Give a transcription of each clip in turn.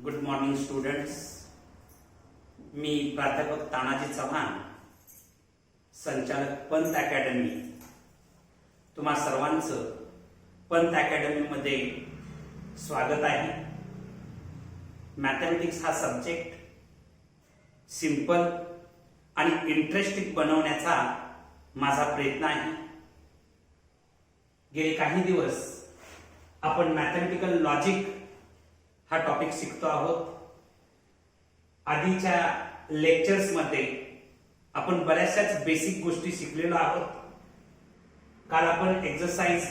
Good morning students. मी प्राध्यापक तानाजी चव्हाण, संचालक Pant academy, तुम्हा सर्वांचं पंत अकॅडमीमध्ये स्वागत आहे. मॅथमॅटिक्स हा सब्जेक्ट सिंपल आणि इंटरेस्टिंग बनवण्याचा माझा प्रयत्न आहे. गेले काही दिवस आपण मॅथमॅटिकल लॉजिक हा टॉपिक शिकतो आहोत. आधीच्या लेक्चर्स मध्ये आपण बऱ्याचशाच बेसिक गोष्टी शिकलेलो आहोत. काल आपण एक्सरसाइज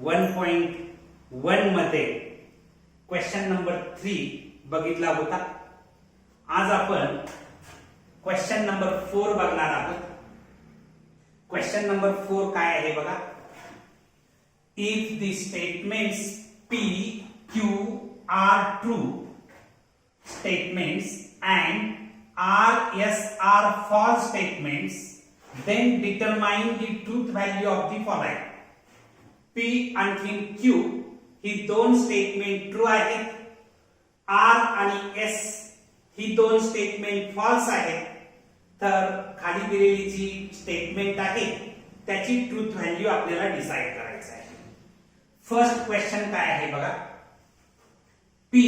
1.1 मध्ये क्वेश्चन नंबर 3 बघितला होता. आज आपण क्वेश्चन नंबर 4 बघणार आहोत. क्वेश्चन नंबर 4 काय आहे बघा. If the statements P, Q are true statements and R, S are false statements, then determine the truth value of the following. P आणि Q ही दोन स्टेटमेंट ट्रू आहेत. R आणि S ही दोन स्टेटमेंट फॉल्स आहेत. तर खाली दिलेली जी स्टेटमेंट आहे त्याची ट्रूथ व्हॅल्यू आपल्याला डिसाइड करायचं आहे. फर्स्ट क्वेश्चन काय आहे बघा. P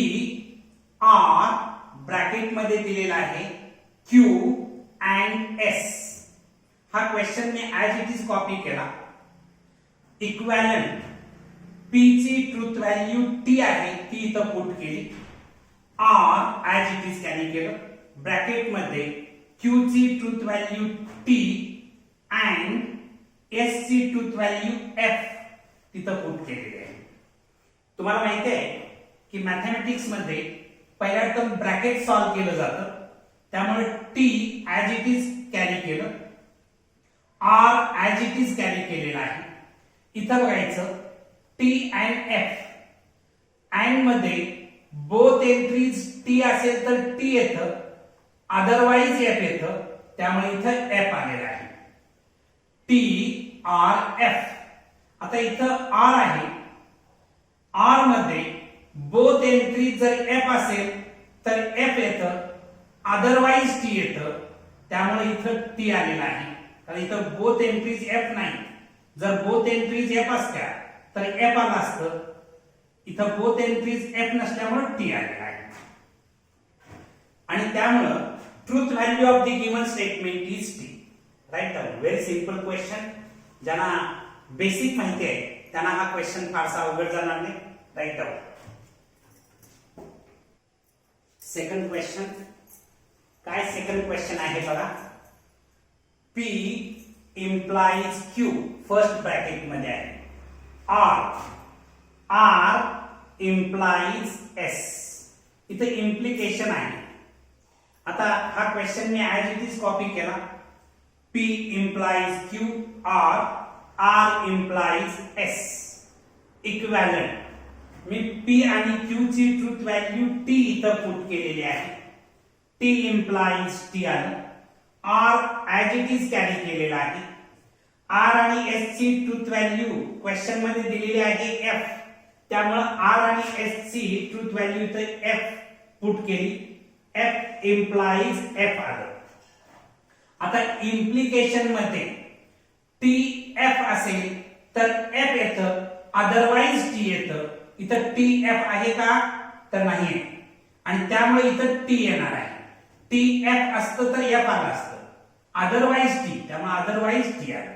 R ब्रॅकेट मध्ये दिलेला आहे Q and S. हा क्वेश्चन मी ऍज इट इज कॉपी केला. इक्विव्हॅलंट P ची ट्रूथ व्हॅल्यू T आहे ती इथं पुट केली. R as it is carry केलं. ब्रॅकेट मध्ये Q ची truth value T and S ची ट्रूथ व्हॅल्यू F तिथं पुट केलेली आहे. तुम्हाला माहिती आहे की मॅथमॅटिक्स मध्ये पहिल्या टर्म ब्रॅकेट सॉल्व केलं जातं, त्यामुळे T as it is carry केलं. R as it is carry केलेला आहे. इथं बघायचं T and F. अँड मध्ये बोथ एंट्रीज T असेल तर T येतं, अदरवाइज F येतं, त्यामुळे इथं F आलेला आहे. T R F. आता इथं R आहे. R मध्ये बोथ एंट्री जर F असेल तर F येतं, अदरवाइज T येतं, त्यामुळे इथं T आलेला आहे. कारण इथं बोथ एंट्रीज F नाही. जर बोथ एंट्रीज F असत्या तर F आला असतं. इथं बोथ एंट्रीज F नसल्यामुळे T आलेला आहे. आणि त्यामुळे truth value of the given statement is T. Write down. Very simple question. ज्यांना बेसिक माहिती आहे त्यांना हा क्वेश्चन फारसा अवघड जाणार नाही. राईट डाउन. सेकंड क्वेश्चन काय. सेकंड क्वेश्चन आहे बघा. P implies Q first bracket मध्ये आहे. R implies S. इथे इम्प्लिकेशन आहे. आता हा क्वेश्चन मी ऍज इट इज कॉपी केला. P implies Q, R implies S. Equivalent मी P आणि Q ची ट्रूथ व्हॅल्यू T इथं पुट केलेली आहे. T implies T आलं. R as it is carry केलेला आहे. R आणि S ची ट्रूथ व्हॅल्यू क्वेश्चन मध्ये दिलेली आहे F, त्यामुळे R आणि S ची ट्रूथ व्हॅल्यू इथं F पुट केली. F implies F आलं. आता इम्प्लिकेशन मध्ये T F असेल तर F येतं, अदरवाइज T येतं. इथं T F आहे का तर नाही, आणि त्यामुळे इथं T येणार आहे. T F असतं तर F आलं असतं, अदरवाइज T, त्यामुळे अदरवाइज T आलं.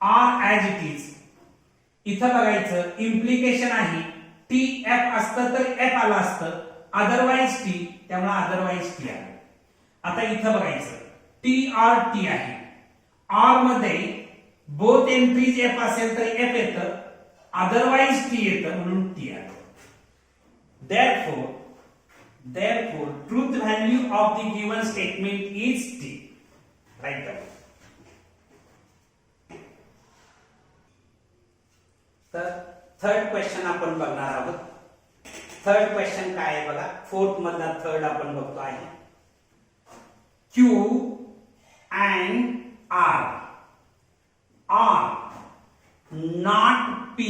R as it is. इथं बघायचं इम्प्लिकेशन आहे. T F असतं तर F आलं असतं, अदरवाइज T, त्यामुळे अदरवाइज T आलं. आता इथं बघायचं T R T आहे. R मध्ये बोथ एंट्रीज F असेल तर F येतं, अदरवाइज T येतं, म्हणून T आलं. Therefore truth value of the given statement is T. Write down. तर थर्ड क्वेश्चन आपण बघणार आहोत. थर्ड क्वेश्चन काय आहे बघा. फोर्थ मधला थर्ड आपण बघतो आहे. Q and R are not P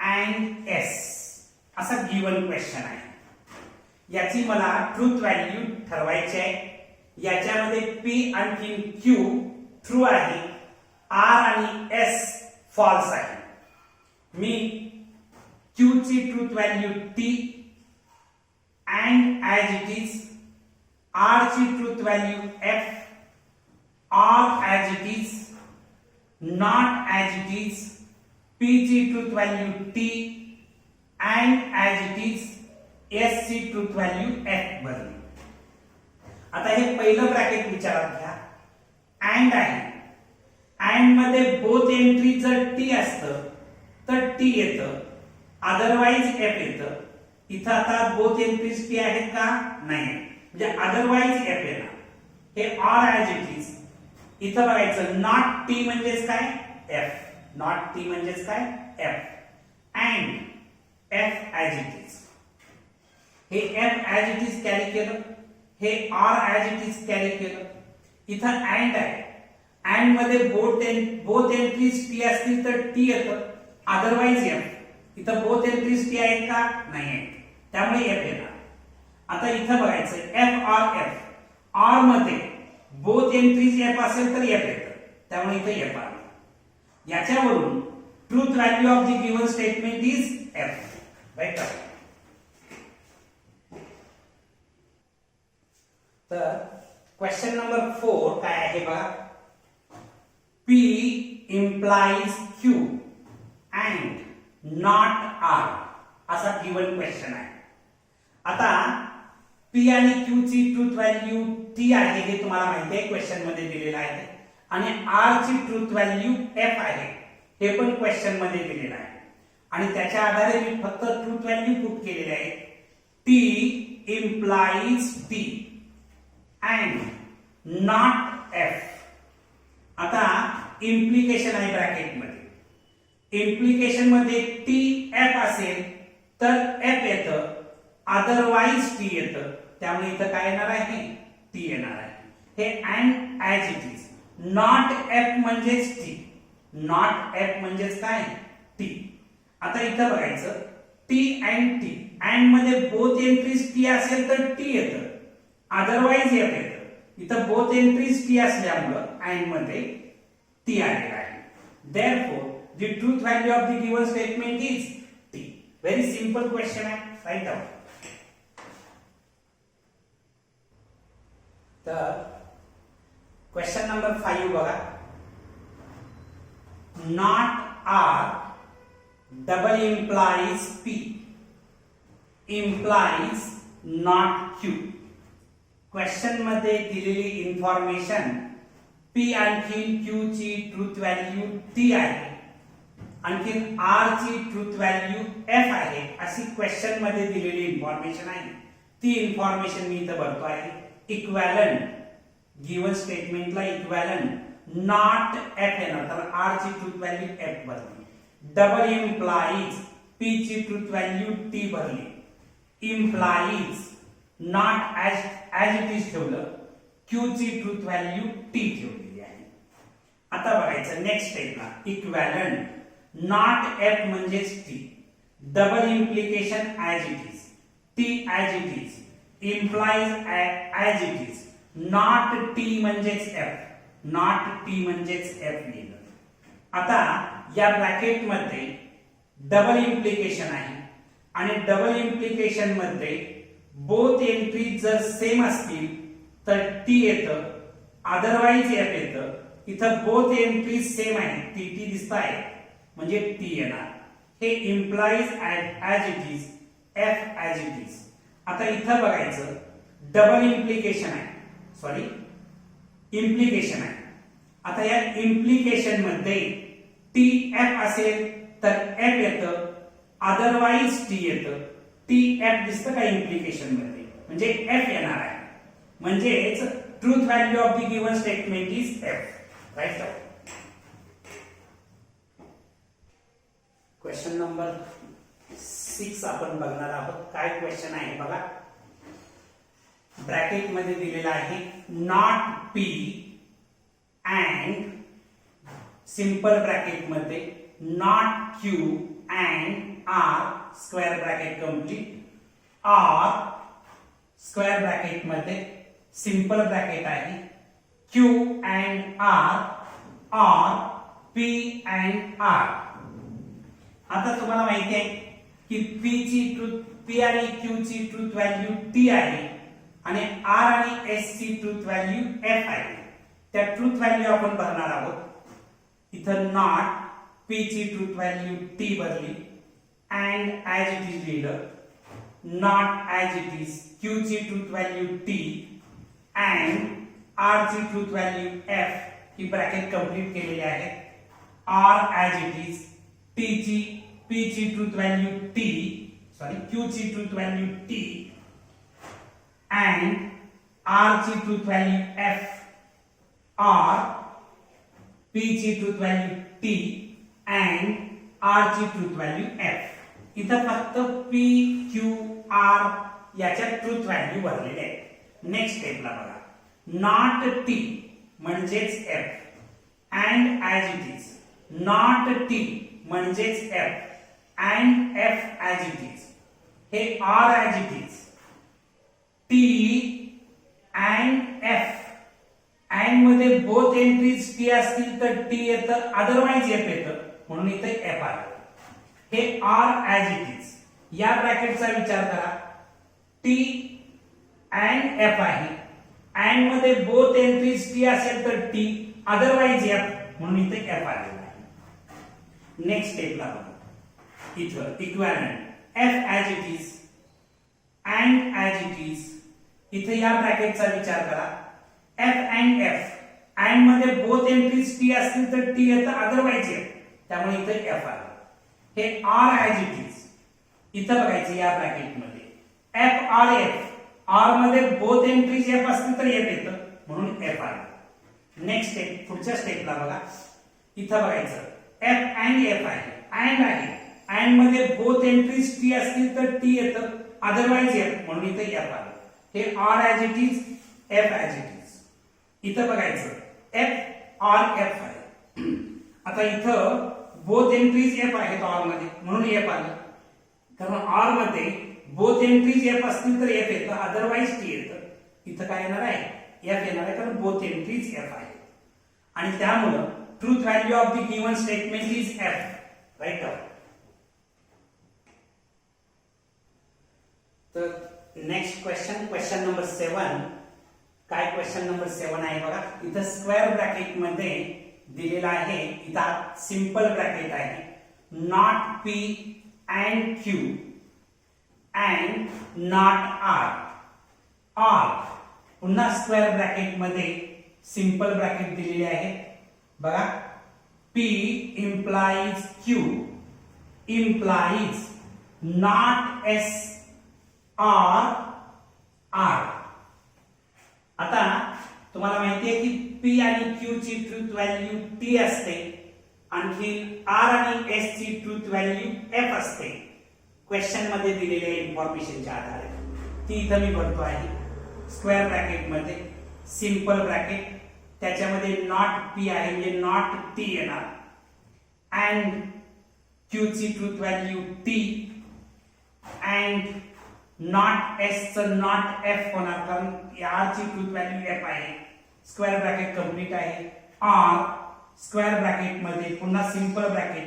and S असा गिवन क्वेश्चन आहे. याची मला ट्रूथ व्हॅल्यू ठरवायची आहे. याच्यामध्ये P आणि Q ट्रू आहे, R आणि S फॉल्स आहे. मी Q ची truth value T and as it is, R ची truth value F, or as it is, not as it is, P ची truth value T and as it is, S ची truth value F भरली. आता हे पहिलं bracket विचारात घ्या. And आहे, अँड मध्ये बोथ एंट्री जर टी असतं तर टी येतं, अदरवाइज एफ येतं. इथं आता बोथ एंट्रीज टी आहेत का? नाही, म्हणजे अदरवाइज एफ येणार. हे ऑर ॲज इट इज. इथं बघायचं नॉट टी म्हणजेच काय? एफ. नॉट टी म्हणजेच काय? F. And F as it is. हे F as it is carry केलं, हे R as it is carry केलं. इथं अँड आहे, अँड मध्ये बोथ एंट्रीज टी असतील तर टी येतं, अदरवाइज एफ. इथं बोथ एंट्रीज टी आहेत का? नाही आहेत, त्यामुळे एफ येणार. आता इथं बघायचं एफ ऑर एफ. ऑर मध्ये बोथ एंट्रीज एफ असेल तर एफ येतं, त्यामुळे इथं एफ आलं. याच्यावरून truth value of the given statement is F. Right. तर क्वेश्चन नंबर 4 काय आहे बघा. P implies Q and not R असा गिवन क्वेश्चन आहे. आता P आणि Q ची ट्रूथ व्हॅल्यू T आहे हे तुम्हाला माहिती आहे, क्वेश्चन मध्ये दिलेलं आहे. आणि R ची ट्रूथ व्हॅल्यू F आहे, हे पण क्वेश्चन मध्ये दिलेलं आहे. आणि त्याच्या आधारे मी फक्त ट्रूथ व्हॅल्यू पुट केलेली आहे. T implies T and not F. आता इम्प्लिकेशन आहे ब्रॅकेट मध्ये. इम्प्लिकेशन मध्ये टी एफ असेल तर एफ येतं, अदरवाइज टी येतं, त्यामुळे इथं काय येणार आहे? टी येणार आहे. हे and as it is. Not F म्हणजेच टी. नॉट एफ म्हणजेच काय? टी. आता इथं बघायचं टी अँड टी. अँड मध्ये बोथ एंट्रीज टी असेल तर टी येतं, अदरवाइज एफ येतं. इथं बोथ एंट्रीज टी असल्यामुळं अँड मध्ये टी आलेला आहे. Therefore, the truth value of the given statement is T. Very simple question आहे. Write down. तर क्वेश्चन नंबर 5 बघा. Not R double implies P implies not Q. Question मध्ये दिलेली information P आणखी Q ची ट्रूथ व्हॅल्यू T आहे, आणखी R ची ट्रूथ व्हॅल्यू F आहे, अशी क्वेश्चन मध्ये दिलेली इन्फॉर्मेशन आहे. ती इन्फॉर्मेशन मी इथं भरतो आहे. इक्वॅलंट गिवन स्टेटमेंटला इक्वॅलंट नॉट F येणार, तर R ची ट्रूथ व्हॅल्यू F भरली. डबल इम्प्लाइज P ची ट्रूथ व्हॅल्यू T भरली. Implies not as it is ठेवलं, Q ची ट्रूथ व्हॅल्यू T ठेवलेली आहे. आता बघायचं नेक्स्ट स्टेपला. इक्वॅलंट नॉट F म्हणजेच T. Double implication as it is. T as it is. Implies as it is. Not T म्हणजेच F. नॉट T म्हणजेच F लिहिलं. आता या ब्रॅकेट मध्ये डबल इम्प्लिकेशन आहे आणि डबल इम्प्लिकेशन मध्ये बोथ एंट्रीज जर सेम असतील तर टी येतं, अदरवाइज एफ येतं. इथं बोथ एंट्रीज सेम आहेत, टी टी दिसत आहे म्हणजे टी येणार. हे implies as it is, F as it is. आता इथं बघायचं डबल इम्प्लिकेशन आहे, सॉरी इम्प्लिकेशन आहे. आता या इम्प्लिकेशन मध्ये टी एफ असेल तर एफ येतं, अदरवाइज टी येतं. टी एफ दिसतं का इम्प्लिकेशन मध्ये, म्हणजे एफ येणार आहे. म्हणजेच truth value of the given statement is F. Right. Question number 6 आपण बघणार आहोत. काय क्वेश्चन आहे बघा. ब्रॅकेट मध्ये दिलेला आहे not P and simple bracket मध्ये not Q and R square bracket complete, or square bracket मध्ये सिंपल ब्रॅकेट आहे Q and R or P and R. आता तुम्हाला माहिती आहे की P आणि Q ची ट्रूथ व्हॅल्यू T आहे आणि R आणि S ची ट्रूथ व्हॅल्यू F आहे. त्या ट्रूथ व्हॅल्यू आपण भरणार आहोत. इथं नॉट P ची ट्रूथ व्हॅल्यू T भरली and as it is लिहिलं, not as it is Q ची truth value T and R ची ट्रूथ व्हॅल्यू F ही ब्रॅकेट कंप्लीट केलेली आहे. R as it is, P ची ट्रूथ व्हॅल्यू Q ची truth value T and R ची truth value F or P ची truth value T and R ची truth value F. इथं फक्त P Q R याच्या ट्रूथ व्हॅल्यू भरलेले आहेत. नेक्स्ट स्टेपला बघा, नॉट T म्हणजेच F and as it is, not T म्हणजेच F and F as it is, हे R as it is, T and F and मध्ये बोथ एंट्रीज T असतील तर T येतं, अदरवाइज F येतं, म्हणून इथे F आलं. हे R as it is. या ब्रॅकेटचा विचार करा, T and F आहे and मध्ये बोथ एंट्रीज T असेल तर T, अदरवाइज F, म्हणून इथे F आलेला आहे. नेक्स्ट स्टेपला बघा, इथं equivalent F as it is and as it is. इथे या ब्रॅकेटचा विचार करा, F and F and मध्ये बोथ एंट्रीज T असतील तर T येतं, अदरवाइज F, त्यामुळे इथे F आलं. हे R as it is. इथं बघायचं या ब्रॅकेट मध्ये F R F, R मध्ये बोथ एंट्रीज F असतील तर F येतं, म्हणून F आलं. नेक्स्ट स्टेप, पुढच्या स्टेपला बघा, इथं बघायचं F and F आहे and मध्ये बोथ एंट्रीज T असतील तर T येतं, अदरवाइज F, म्हणून इथे F आलं. हे R as it is, F as it is. इथं बघायचं F R F आहे. आता इथं बोथ एंट्रीज F आहेत R मध्ये, म्हणून F आलं. कारण R मध्ये बोथ एंट्रीज F असतील तर F येतं, अदरवाइज T येतं. इथं काय येणार आहे, F येणार आहे, कारण बोथ एंट्रीज F आहेत. आणि त्यामुळे truth value of the given statement is F. Write out. तर नेक्स्ट क्वेश्चन नंबर 7. काय क्वेश्चन नंबर 7 आहे बघा, इथं स्क्वेअर ब्रॅकेट मध्ये दिलेला आहे, इथं सिंपल ब्रॅकेट आहे, not P and Q and not R. पुन्हा स्क्वेअर ब्रॅकेट मध्ये सिंपल ब्रॅकेट दिलेली आहे बघा, P implies Q implies not S or R. आता तुम्हाला माहिती आहे की P आणि Q ची ट्रूथ व्हॅल्यू T असते, आणखी R आणि S ची ट्रूथ व्हॅल्यू F असते. क्वेश्चन मध्ये दिलेल्या इन्फॉर्मेशनच्या आधारे ती इथं मी भरतो आहे. स्क्वेअर ब्रॅकेट मध्ये सिंपल ब्रॅकेट, त्याच्यामध्ये नॉट P आहे म्हणजे नॉट T येणार, अँड Q ची truth value T and not S चं नॉट F होणार, कारण R ची ट्रूथ व्हॅल्यू F आहे. स्क्वेअर ब्रॅकेट कंप्लीट आहे. R स्क्वेअर ब्रॅकेट मध्ये पुन्हा सिंपल ब्रॅकेट,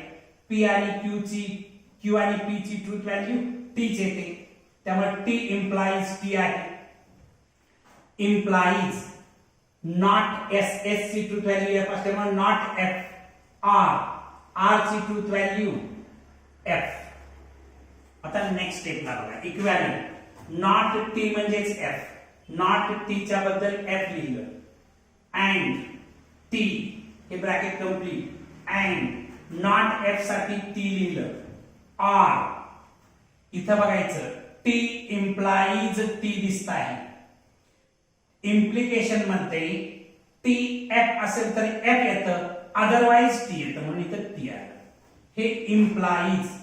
P आणि Q आणि P ची ट्रूथ व्हॅल्यू T च येते, त्यामुळे T implies T आहे. implies not S ची ट्रूथ व्हॅल्यू F असल्यामुळे नॉट F R ची ट्रूथ व्हॅल्यू F. आता नेक्स्ट स्टेपला बघा, इक्विव्हॅलेंट नॉट T म्हणजेच F, नॉट T च्या बद्दल F लिहिलं, अँड T हे bracket complete and not F साठी T लिहिलं, R इथं बघायचं T implies T दिसत आहे. इम्प्लिकेशन मध्ये T F असेल तर F येतं, अदरवाइज T येतं, म्हणून इथं T आलं. हे implies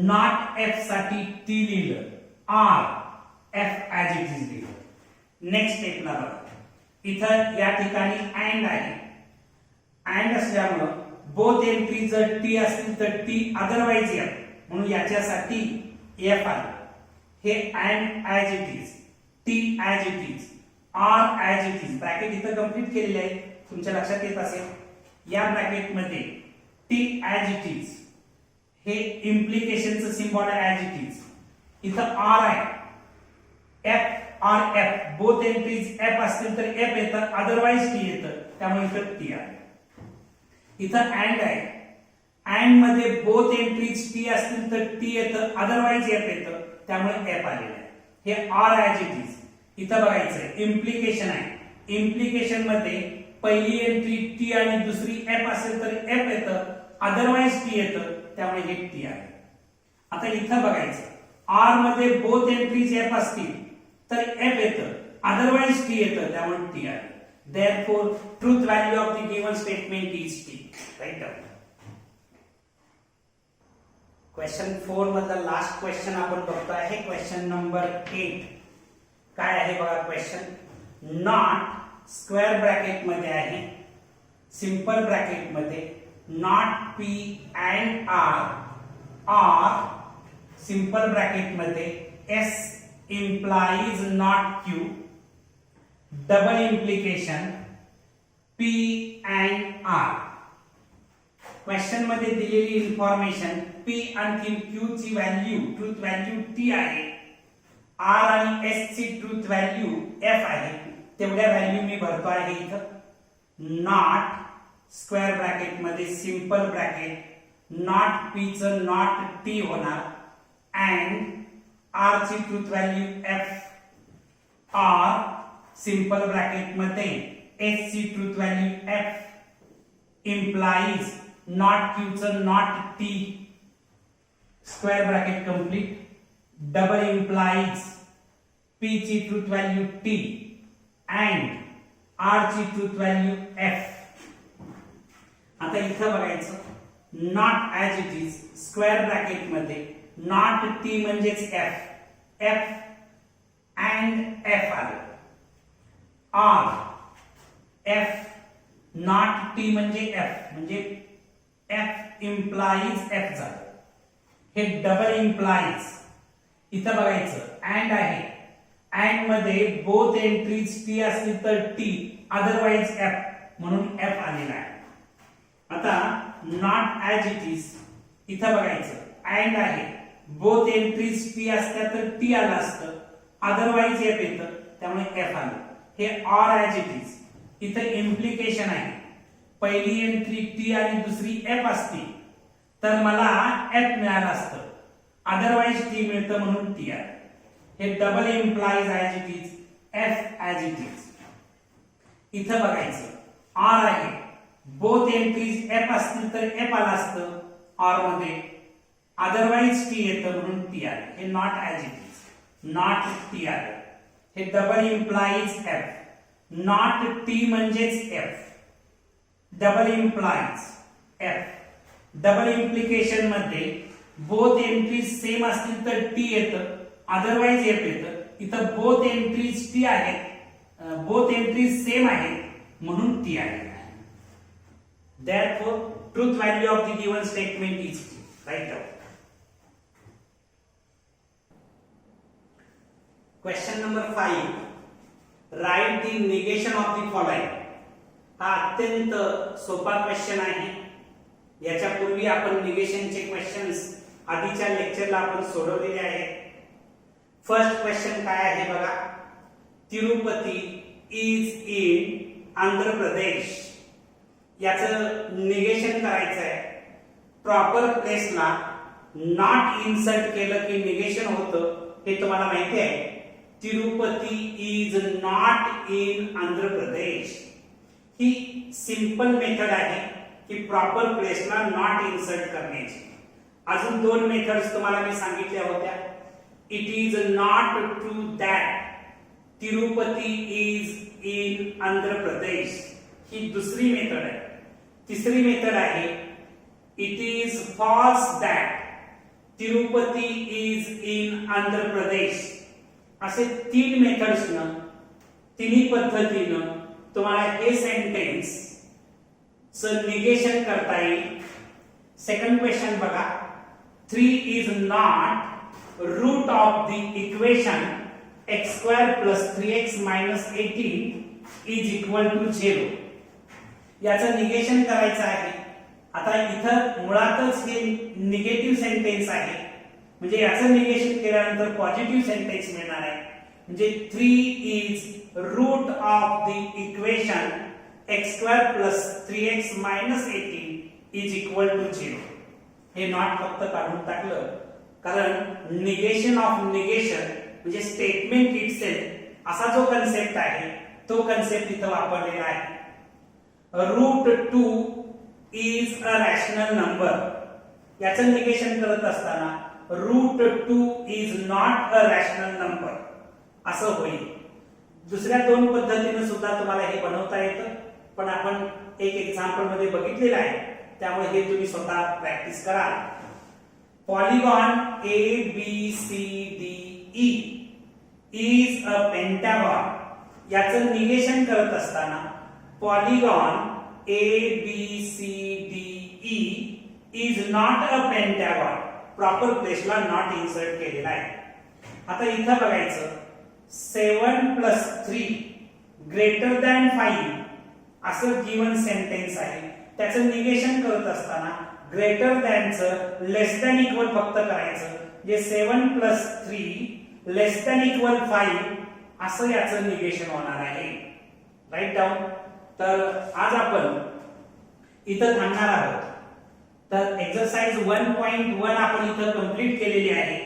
नॉट F साठी T लिहिलं, R F as it is लिहिलं. नेक्स्ट स्टेपला बघा, इथं या ठिकाणी अँड आहे, अँड असल्यामुळं बोथ एंट्री जर T असतील तर T, अदरवाइज F, म्हणून याच्यासाठी F आलं. हे and as it is, T as it is, R as it is. Bracket इथं कंप्लीट केलेले आहे, तुमच्या लक्षात येत असेल. या ब्रॅकेट मध्ये टी ऍज इट इज हे इम्प्लिकेशनचं सिम्बॉल आहे ऍज इट इज. इथं आर आहे, F or F, both entries F असतील तर एफ येतं, अदरवाइज टी येतं, त्यामुळे इथं टी आहे. इथं अँड आहे, अँड मध्ये बोथ एंट्रीज टी असतील तर टी येतं, अदरवाइज एफ येतं, त्यामुळे एफ आलेलं आहे. हे आर ऍज इट इज. इथं बघायचं इम्प्लिकेशन आहे, इम्प्लिकेशन मध्ये पहिली एंट्री टी आणि दुसरी एफ असेल तर एफ येतं, अदरवाइज टी येतं, त्यामुळे हे टी आहे. आता इथं बघायचं आर मध्ये बोथ एंट्रीज एफ असतील तर एफ येतं, अदरवाइज टी येतं, त्यामुळे टी आहे. Therefore, truth value of the given statement is T. Right down. Question 4 मधला लास्ट क्वेश्चन आपण बघतो आहे, क्वेश्चन नंबर 8. काय आहे बघा क्वेश्चन. नॉट स्क्वेअर ब्रॅकेट मध्ये आहे, सिंपल ब्रॅकेट मध्ये not P and R simple bracket मध्ये S implies not Q, double implication P and R. Question मध्ये दिलेली इन्फॉर्मेशन P आणि Q ची व्हॅल्यू ट्रूथ व्हॅल्यू T आहे, R आणि S ची ट्रूथ व्हॅल्यू F आहे. तेवढ्या व्हॅल्यू मी भरतो आहे इथं. नॉट स्क्वेअर ब्रॅकेट मध्ये सिंपल ब्रॅकेट नॉट P चं नॉट T होणार अँड R ची truth value F, R simple bracket मध्ये S ची truth value F implies not Q चं not T, square bracket complete. Double implies P ची truth value T and R ची truth value F. आता इथं बघायचं not as it is square bracket मध्ये not T म्हणजेच F, F and F आलं. R F not T म्हणजे F म्हणजे F implies F झालं. हे डबल implies. इथं बघायचं अँड आहे, अँड मध्ये बोथ एंट्रीज T असतील तर T, अदरवाइज F, म्हणून F आलेला आहे. आता नॉट ऍज इट इज इथं बघायचं अँड आहे, बोथ एंट्रीज T असत्या तर T आलं असतं, अदरवाइज F येतं, त्यामुळे F आलं. हे आर ऍज इट इज. इथं इम्प्लिकेशन आहे, पहिली एंट्री T आणि दुसरी F असती तर मला F मिळालं असतं, अदरवाइज T मिळतं म्हणून T आहे. हे double implies as it is, F as it is. इथं बघायचं R आहे, बोथ एंट्रीज F असतील तर F आलं असतं R मध्ये, अदरवाइज T येतं म्हणून T आलं. हे not as it is, not T आलं. हे double implies F, not T म्हणजेच F, double implies F. Double implication मध्ये बोथ एंट्रीज सेम असतील तर T येतं, अदरवाइज F येतं. इथं बोथ एंट्रीज T आहेत, बोथ एंट्रीज सेम आहेत म्हणून T आहे. Therefore, truth value of the given statement is T. Write down. Question number 5. Write the negation of the following. हा अत्यंत सोपा क्वेश्चन आहे. याच्यापूर्वी आपण निगेशनचे क्वेश्चन्स आधीच्या लेक्चरला आपण सोडवलेले आहेत. फर्स्ट क्वेश्चन काय आहे बघा. तिरुपती इज इन आंध्र प्रदेश. याचं निगेशन करायचं आहे. प्रॉपर प्लेसला नॉट इन्सर्ट केलं की निगेशन होतं, हे तुम्हाला माहिती आहे. Tirupati is not in Andhra Pradesh he simple method आहे की प्रॉपर प्लेसला नॉट इन्सर्ट करण्याची. अजून दोन मेथड्स तुम्हाला मी सांगितल्या होत्या. It is not true that Tirupati is in Andhra Pradesh ही दुसरी मेथड आहे. तिसरी मेथड आहे it is false that Tirupati is in Andhra Pradesh. असे तीन मेथड्सनं, तिन्ही पद्धतीनं तुम्हाला हे सेंटेन्स निगेशन करता येईल. सेकंड क्वेश्चन बघा. 3 is not root of the equation x square plus 3x minus 18 is equal to 0. याचं निगेशन करायचं आहे. आता इथं मुळातच हे निगेटिव्ह सेंटेन्स आहे, म्हणजे याचं निगेशन केल्यानंतर पॉझिटिव्ह सेंटेन्स मिळणार आहे. म्हणजे 3 is root of the equation x square plus 3x minus 18 is equal to 0. हे नॉट फक्त काढून टाकलं, कारण निगेशन ऑफ निगेशन म्हणजे स्टेटमेंट इटसेल्फ असा जो कन्सेप्ट आहे तो कन्सेप्ट इथं वापरलेला आहे. Root 2 is a rational number, याचं निगेशन करत असताना root 2 is not a rational number असं होईल. दुसऱ्या दोन पद्धतीने सुद्धा तुम्हाला हे बनवता येतं, पण आपण एक एक्झाम्पल मध्ये बघितलेलं आहे, त्यामुळे हे तुम्ही स्वतः प्रॅक्टिस करा. Polygon ABCDE is a pentagon, याचं निगेशन करत असताना polygon ABCDE is not a pentagon, proper प्लेसला नॉट इन्सर्ट केलेला आहे. आता इथं बघायचं 7 प्लस 3 ग्रेटर दॅन 5 असं गिवन सेंटेन्स आहे. त्याचं निगेशन करत असताना ग्रेटर दॅनचं लेस दॅन इक्वल फक्त करायचं, जे 7 प्लस 3 लेस दॅन इक्वल 5 असं याचं निगेशन होणार आहे. Write down. तर आज आपण इथं थांबणार आहोत. तर एक्सरसाइज 1.1 आपण इथं कंप्लीट केलेली आहे.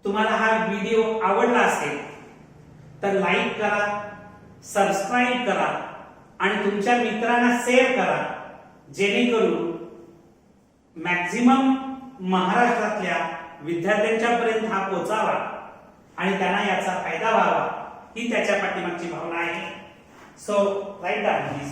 तुम्हाला हा व्हिडिओ आवडला असेल तर लाईक करा, सबस्क्राईब करा आणि तुमच्या मित्रांना शेअर करा, जेणेकरून मॅक्झिमम महाराष्ट्रातल्या विद्यार्थ्यांच्या पर्यंत हा पोहोचावा आणि त्यांना याचा फायदा व्हावा, ही त्याच्या पाठीमागची भावना आहे. So write down please.